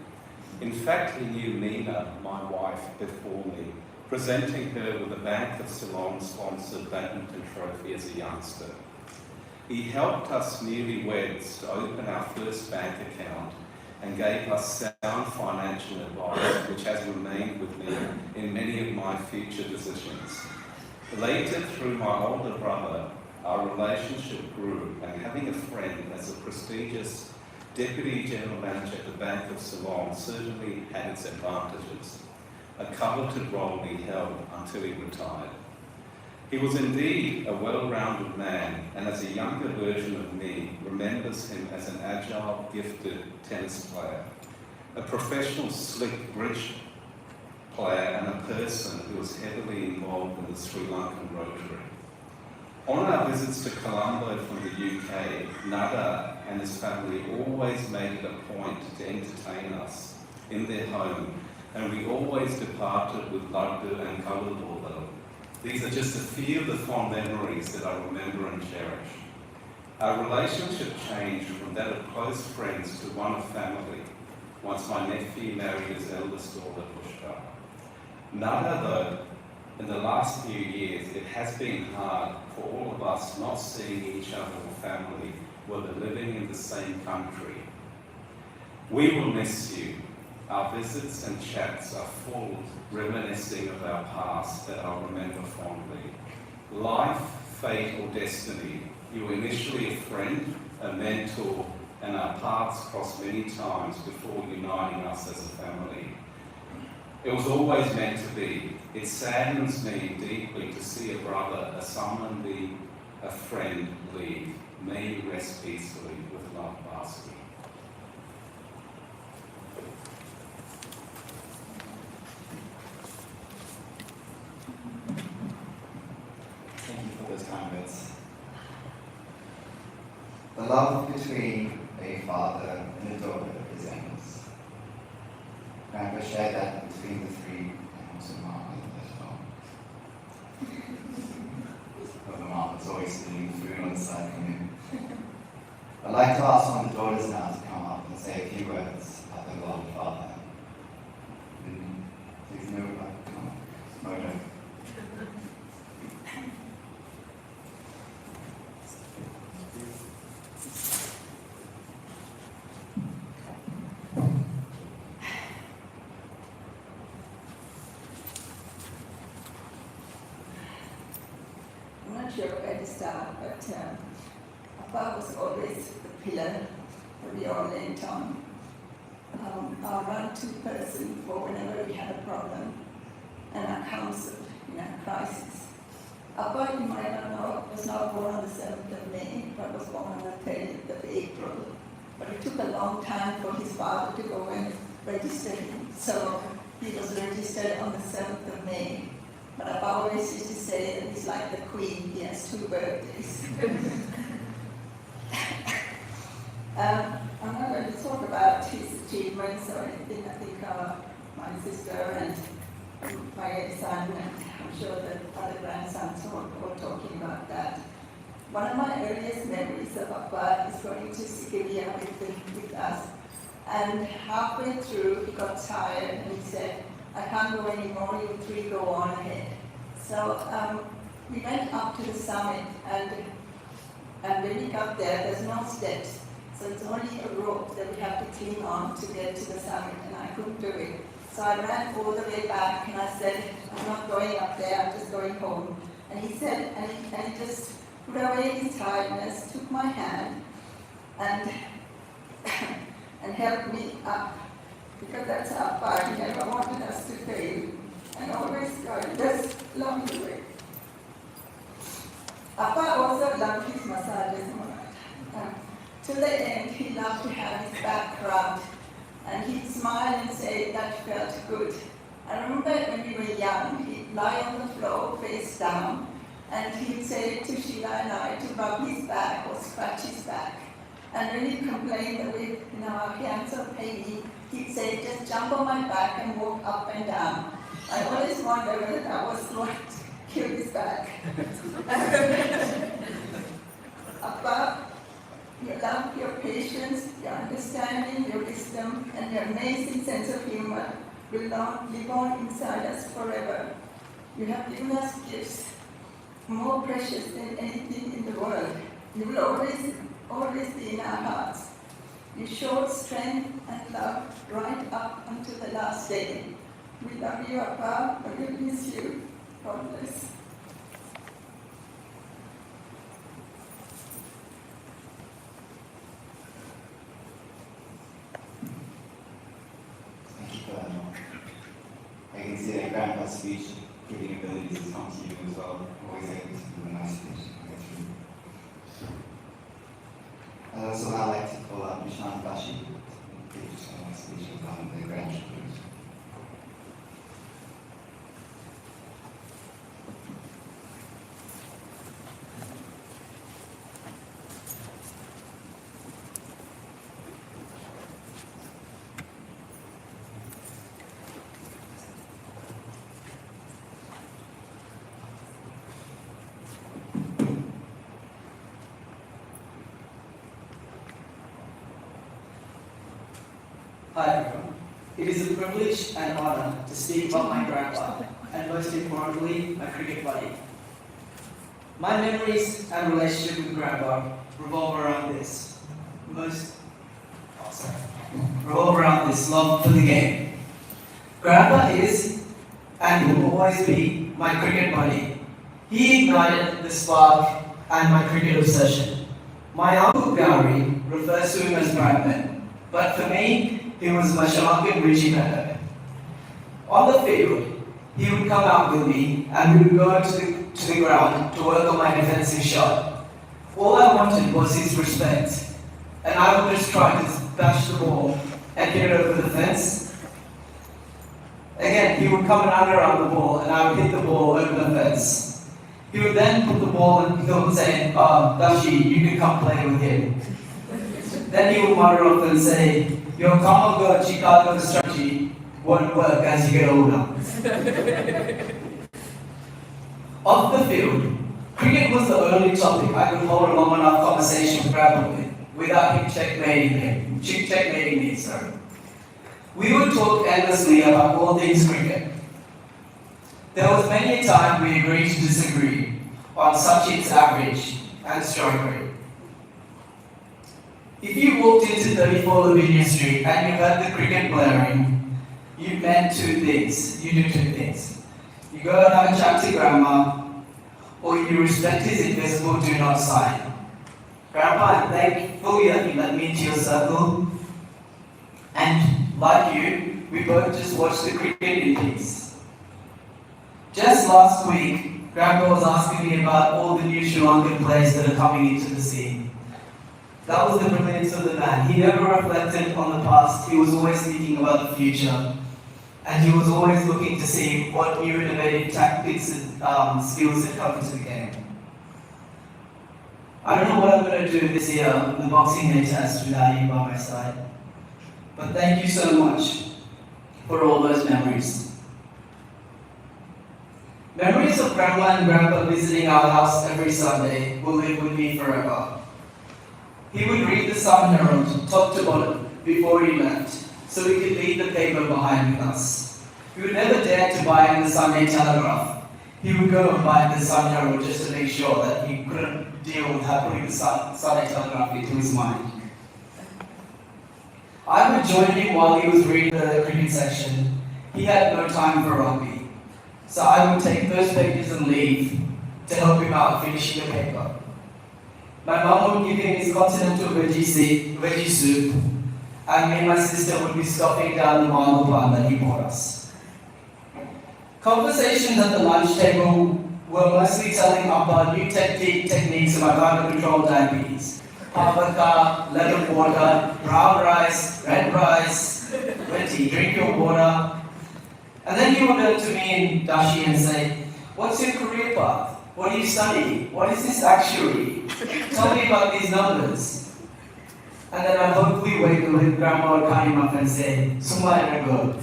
In fact, he knew Nina, my wife, before me, presenting her with a Bank of Ceylon-sponsored badminton trophy as a youngster. He helped us newlyweds to open our first bank account and gave us sound financial advice, which has remained with me in many of my future decisions. Later, through my older brother, our relationship grew, and having a friend as a prestigious Deputy General Manager at the Bank of Ceylon certainly had its advantages, a coveted role he held until he retired. He was indeed a well-rounded man, and as a younger version of me, remembers him as an agile, gifted tennis player, a professional slick bridge player, and a person who was heavily involved in the Sri Lankan Rotary. On our visits to Colombo from the UK, Nada and his family always made it a point to entertain us in their home, and we always departed with laddu and kaladurval. These are just a few of the fond memories that I remember and cherish. Our relationship changed from that of close friends to one of family, once my nephew married his eldest daughter, Pushpa. Nada, though, in the last few years, it has been hard for all of us not seeing each other or family, whether living in the same country. We will miss you. Our visits and chats are full, reminiscing of our past that I'll remember fondly. Life, fate, or destiny, you were initially a friend, a mentor, and our paths crossed many times before uniting us as a family. It was always meant to be. It saddens me deeply to see a brother, a someone be a friend leave. May you rest peacefully with love, Basi. Thank you for those kind of bits. The love between a father and a daughter is endless. Grandpa shared that between the three, and also Mom as well. But the mom was always stealing food on the side from him. I'd like to ask one of the daughters now to come up and say a few words about their beloved father. Please no, come on. Mojo. I'm not sure where to start, but Papa was always the pillar that we all leaned on. Our run-to person for whenever we had a problem, and our counsel in our crisis. Papa, you might not know, was not born on the 7th of May, but was born on the 30th of April. But it took a long time for his father to go and register him, so he was registered on the 7th of May. But I've always used to say that he's like the queen, he has 2 birthdays. I'm not going to talk about his achievements or anything. I think my sister and my son, and I'm sure that other grandsons are all talking about that. One of my earliest memories of Papa is going to Siberia with us. And halfway through, he got tired and he said, I can't go anymore, you 3 go on ahead. So we went up to the summit, and when we got there, there's no steps. So it's only a rope that we have to cling on to get to the summit, and I couldn't do it. So I ran all the way back, and I said, I'm not going up there, I'm just going home. And he said, and he just put away his tiredness, took my hand, and helped me up. Because that's our part, he never wanted us to fail, and always guided us along the way. Papa also loved his massages. To the end, he loved to have his back rubbed, and he'd smile and say that felt good. I remember when we were young, he'd lie on the floor face down, and he'd say to Sheila and I to rub his back or scratch his back. And when he complained that our hands are paining, he'd say, just jump on my back and walk up and down. I always wondered whether that was what killed his back. Papa, your love, your patience, your understanding, your wisdom, and your amazing sense of humor will live on inside us forever. You have given us gifts more precious than anything in the world. You will always be in our hearts. You showed strength and love right up until the last day. We love you, Papa, and we miss you. God bless. Thank you for that, Mom. I can see that Grandpa's speech giving abilities has come to you as well. Always able to do a nice speech and get through. I'd also now like to call up Nishan Bashi to give a nice speech regarding the grandchildren. Hi everyone. It is a privilege and honor to speak about my grandpa, and most importantly, my cricket buddy. My memories and relationship with grandpa revolve around this. Revolve around this love for the game. Grandpa is, and will always be, my cricket buddy. He ignited the spark and my cricket obsession. My uncle Gowrie refers to him as Bradman, but for me, he was my Shamaka Richie Bender. On the field, he would come out with me and we would go to the ground to work on my defensive shot. All I wanted was his respect, and I would just try to bash the ball and hit it over the fence. Again, he would come and under around the ball and I would hit the ball over the fence. He would then put the ball and he would say, Dashi, you can come play with him. Then he would mutter off and say, your Kamago Chicago strategy won't work as you get older. Off the field, cricket was the only topic I could hold a long enough conversation with Grandpa without him checkmating me. We would talk endlessly about all things cricket. There was many a time we agreed to disagree on Sachin's average and strike rate. If you walked into 34 Lavinia Street and you heard the cricket blaring, you meant two things. You do two things. You go and have a chat to Grandma, or you respect his invisible do not sign. Grandpa, I'm thankful that you let me into your circle. And like you, we both just watched the cricket in peace. Just last week, Grandpa was asking me about all the new Sri Lankan players that are coming into the scene. That was the brilliance of the man. He never reflected on the past, he was always thinking about the future. And he was always looking to see what new innovative tactics and skills had come into the game. I don't know what I'm going to do this year in the Boxing Day test without you by my side. But thank you so much for all those memories. Memories of Grandma and Grandpa visiting our house every Sunday will live with me forever. He would read the Sun Herald top to bottom before he left, so we could leave the paper behind with us. We would never dare to buy in the Sunday Telegraph. He would go and buy the Sun Herald just to make sure that he couldn't deal with putting the Sunday Telegraph into his mind. I would join him while he was reading the cricket section. He had no time for rugby, so I would take those pages and leave to help him out finishing the paper. My mum would give him his continental veggie soup, and me and my sister would be scoffing down the mango pan that he bought us. Conversations at the lunch table were mostly telling about new techniques about how to control diabetes. Pavaka, lemon water, brown rice, red rice, plenty, drink your water. And then he would turn to me and Dashi and say, what's your career path? What do you study? What is this actuary? Tell me about these numbers. And then I'd hopefully wake up with Grandma would cut him up and say, Suma and go.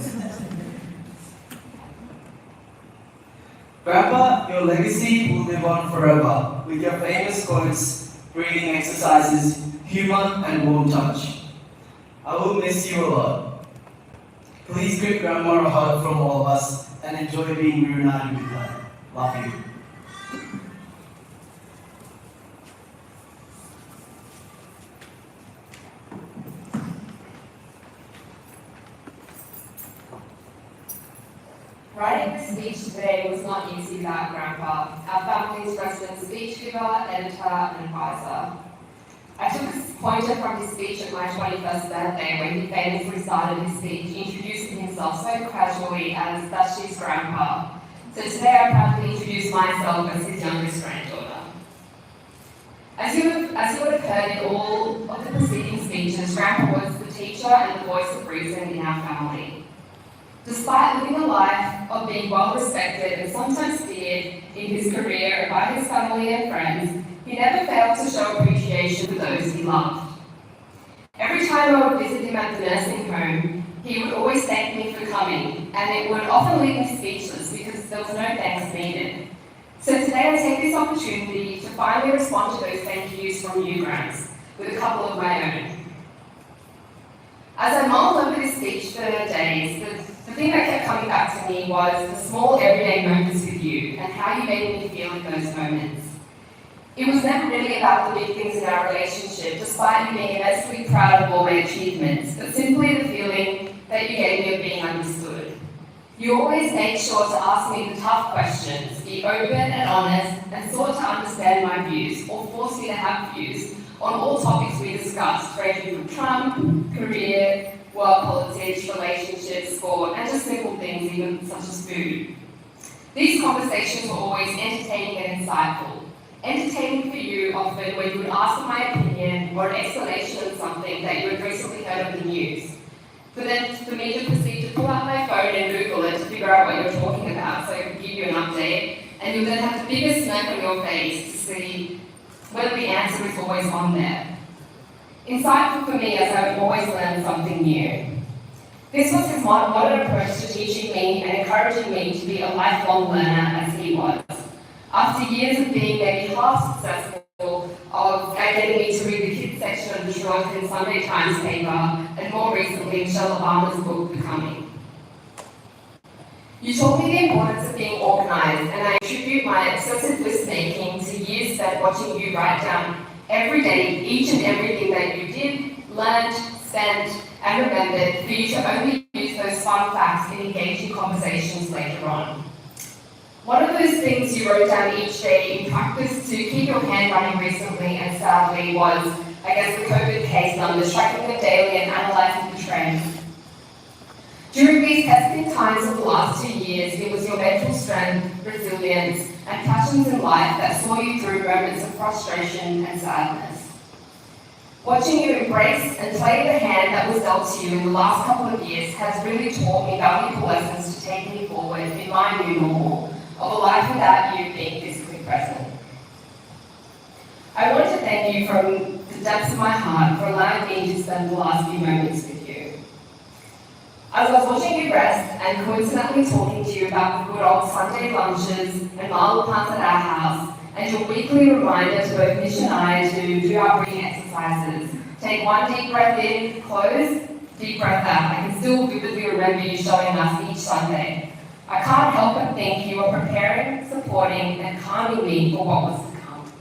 Grandpa, your legacy will live on forever with your famous quotes, breathing exercises, humor, and warm touch. I will miss you a lot. Please give Grandma a hug from all of us and enjoy being reunited with her. Love you. Writing this speech today was not easy without Grandpa, our family's resident speech giver, editor, and advisor. I took a pointer from his speech at my 21st birthday when he famously started his speech, introducing himself so casually as Dashi's grandpa. So today I proudly introduce myself as his youngest granddaughter. As you would have heard in all of the preceding speeches, Grandpa was the teacher and the voice of reason in our family. Despite living a life of being well respected and sometimes feared in his career by his family and friends, he never failed to show appreciation for those he loved. Every time I would visit him at the nursing home, he would always thank me for coming, and it would often leave me speechless because there was no thanks needed. So today I take this opportunity to finally respond to those thank yous from you, Gramps, with a couple of my own. As I mulled over this speech for days, the thing that kept coming back to me was the small everyday moments with you and how you made me feel in those moments. It was never really about the big things in our relationship, despite you being immensely proud of all my achievements, but simply the feeling that you gave me of being understood. You always made sure to ask me the tough questions, be open and honest, and sought to understand my views, or force me to have views, on all topics we discussed, ranging from Trump, career, work politics, relationships, sport, and just simple things, even such as food. These conversations were always entertaining and insightful. Entertaining for you often when you would ask for my opinion or an explanation of something that you had recently heard on the news. But then for me to proceed to pull out my phone and Google it to figure out what you're talking about so I could give you an update, and you'll then have the biggest smirk on your face to see whether the answer is always on there. Insightful for me as I would always learn something new. This was his modern approach to teaching me and encouraging me to be a lifelong learner as he was. After years of being maybe half successful, of getting me to read the kids section of the Sri Lankan Sunday Times paper, and more recently Michelle Obama's book, Becoming. You taught me the importance of being organised, and I attribute my obsessive list-making to years spent watching you write down every day each and everything that you did, learned, spent, and remembered for you to only use those fun facts in engaging conversations later on. One of those things you wrote down each day in practice to keep your hand running recently and sadly was, I guess, the COVID case numbers, tracking them daily and analysing the trends. During these testing times of the last 2 years, it was your mental strength, resilience, and passions in life that saw you through moments of frustration and sadness. Watching you embrace and play the hand that was dealt to you in the last couple of years has really taught me valuable lessons to take me forward in my new normal of a life without you being physically present. I want to thank you from the depths of my heart for allowing me to spend the last few moments with you. As I was watching you rest and coincidentally talking to you about the good old Sunday lunches and marble plants at our house, and your weekly reminder to both Mish and I to do our breathing exercises. Take one deep breath in, close, deep breath out. I can still vividly remember you showing us each Sunday. I can't help but think you were preparing, supporting, and calming me for what was to come.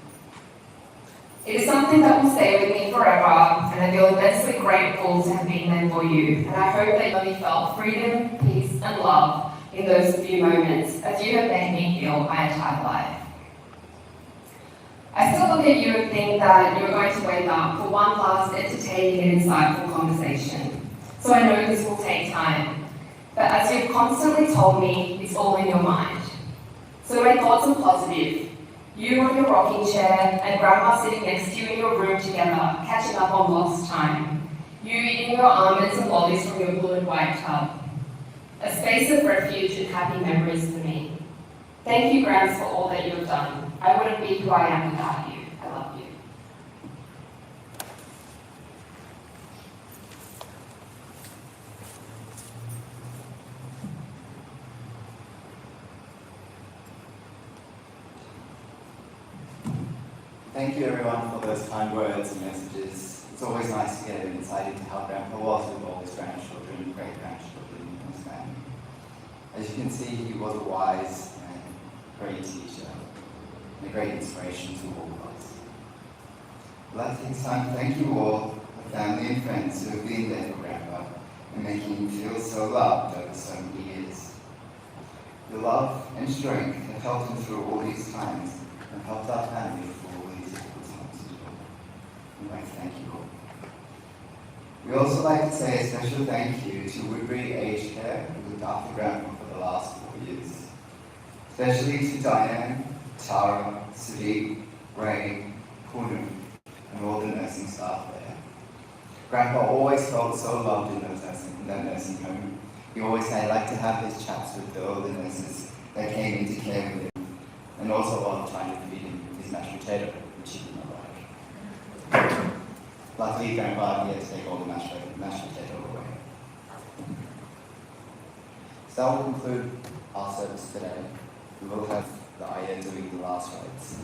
It is something that will stay with me forever, and I feel immensely grateful to have been there for you, and I hope that you only felt freedom, peace, and love in those few moments, as you have made me feel my entire life. I still look at you and think that you're going to wake up for one last entertaining and insightful conversation. So I know this will take time, but as you've constantly told me, it's all in your mind. So my thoughts are positive. You on your rocking chair and Grandma sitting next to you in your room together, catching up on lost time. You eating your almonds and lollies from your blue and white tub. A space of refuge and happy memories for me. Thank you, Grams, for all that you have done. I wouldn't be who I am without you. I love you. Thank you everyone for those kind words and messages. It's always nice to get an insight into how Grandpa was with all his grandchildren, great-grandchildren in his family. As you can see, he was a wise and great teacher, and a great inspiration to all of us. I'd like to take this time to thank you all, the family and friends who have been there for Grandpa and making him feel so loved over so many years. Your love and strength have helped him through all these times and helped our family through all these difficult times as well. We'd like to thank you all. We also like to say a special thank you to Woodbury Aged Care, who looked after Grandpa for the last 4 years. Especially to Diane, Tara, Sadiq, Ray, Poonam, and all the nursing staff there. Grandpa always felt so loved in that nursing home. He always said he'd like to have his chats with the older nurses that came into care with him, and also all the time to feed him his mashed potato, which he did not like. Luckily, Grandpa had to take all the mashed potato away. So that will conclude our service today. We will have the ayah doing the last rites.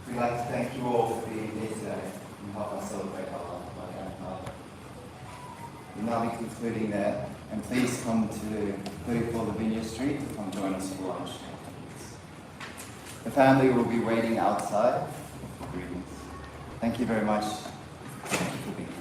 We'd like to thank you all for being here today and help us celebrate our life of our grandfather. We'll now be concluding there, and please come to 34 Lavinia Street to come join us for lunch. The family will be waiting outside for greetings. Thank you very much. Thank you for being here.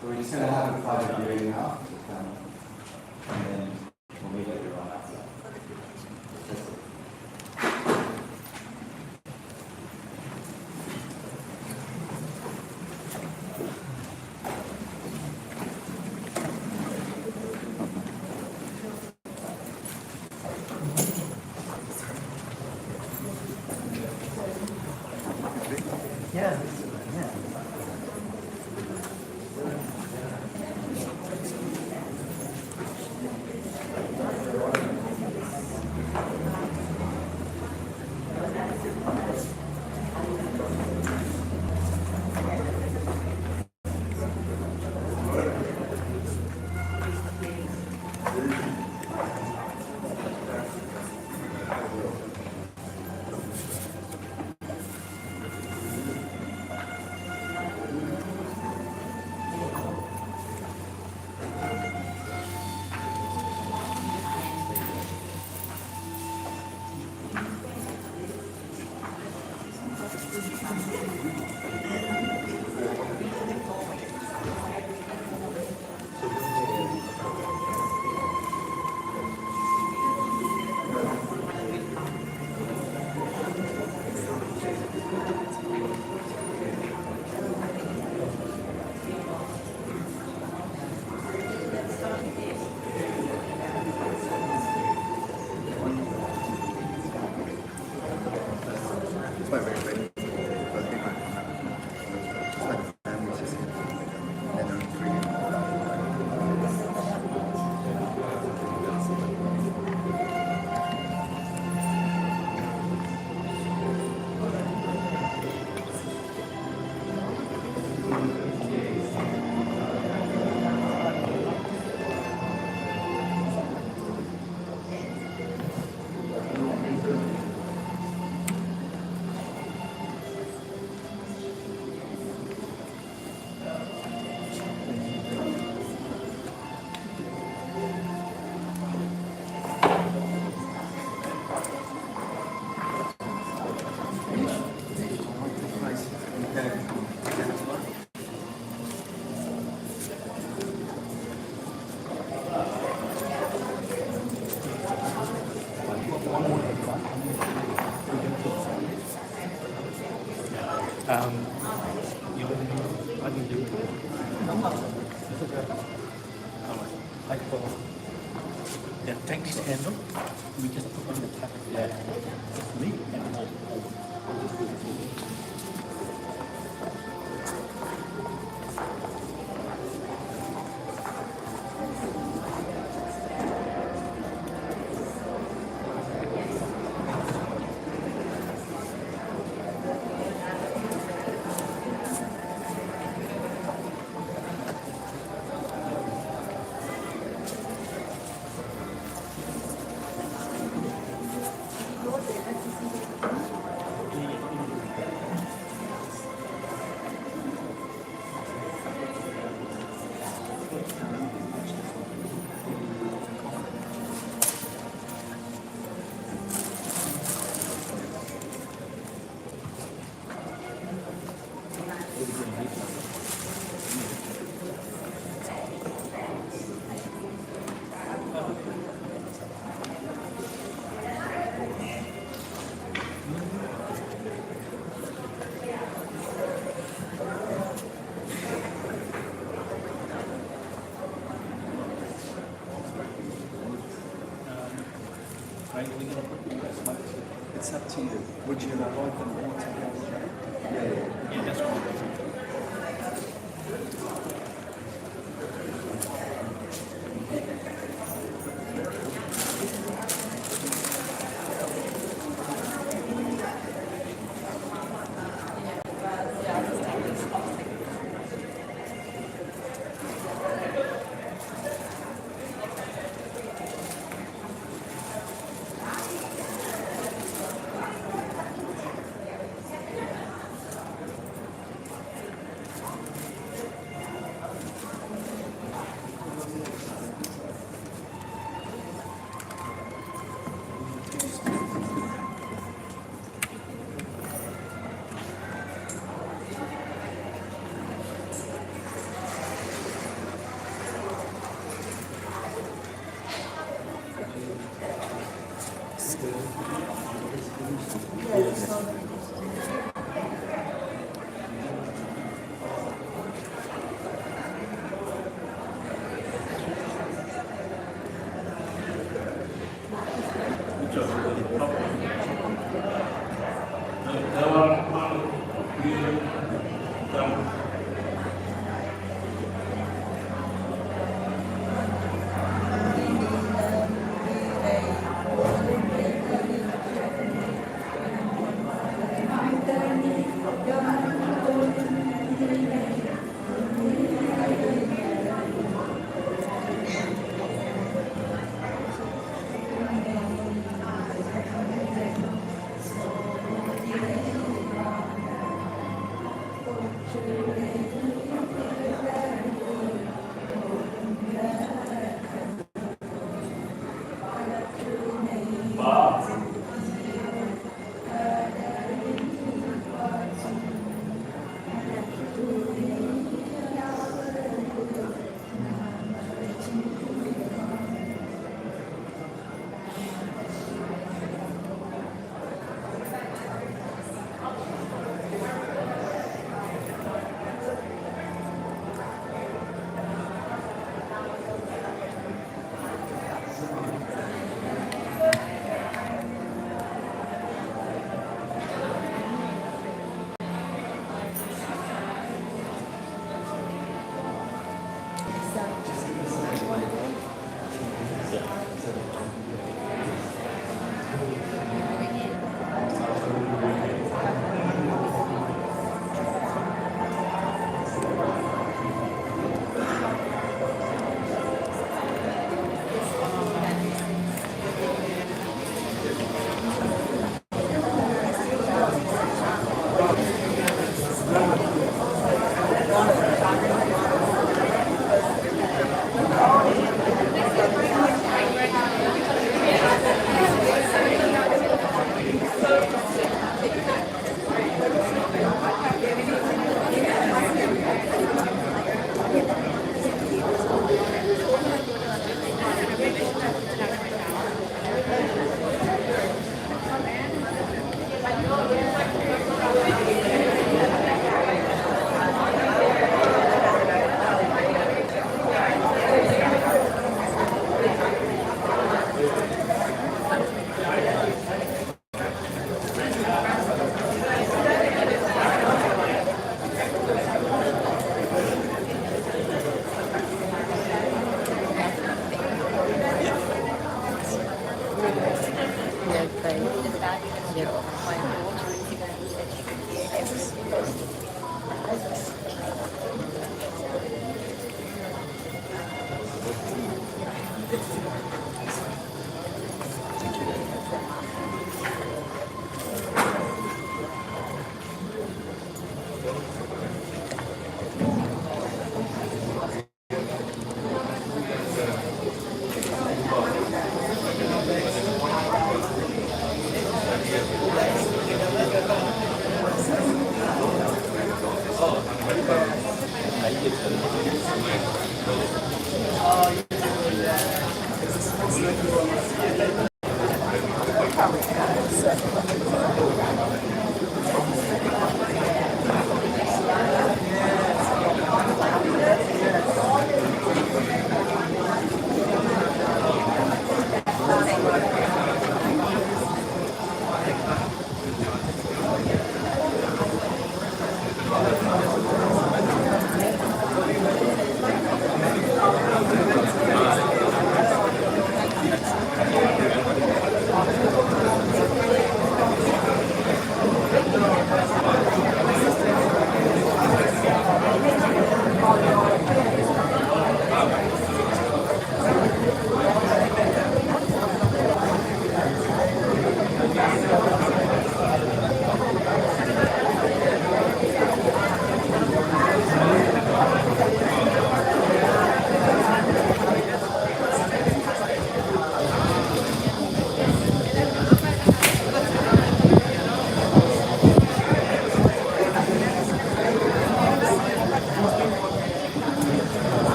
We're just going to have a private viewing now, and then we'll meet everyone outside. Yeah. I can do it. Like, yeah, take this handle. We just put on the top of that. Me and all. It's up to you. Would you like them all together? Yeah, that's fine.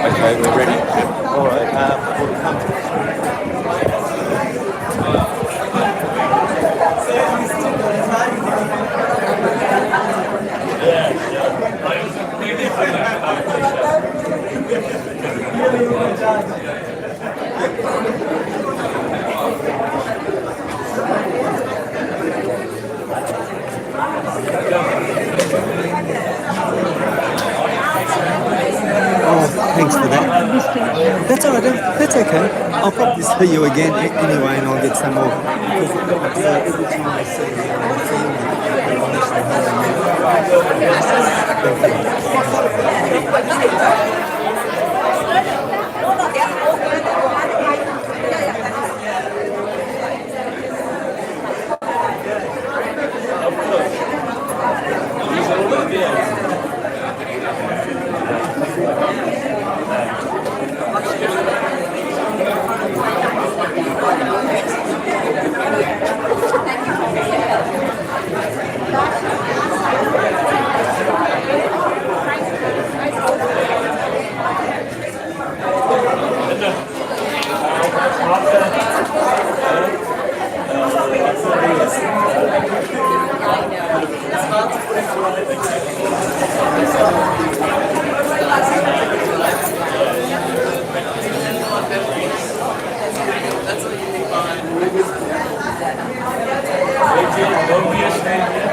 Okay, we're ready. All right, we'll come. Oh, thanks for that. That's all right. That's okay. I'll probably see you again anyway, and I'll get some more. Because every time I see you, I feel Don't be ashamed.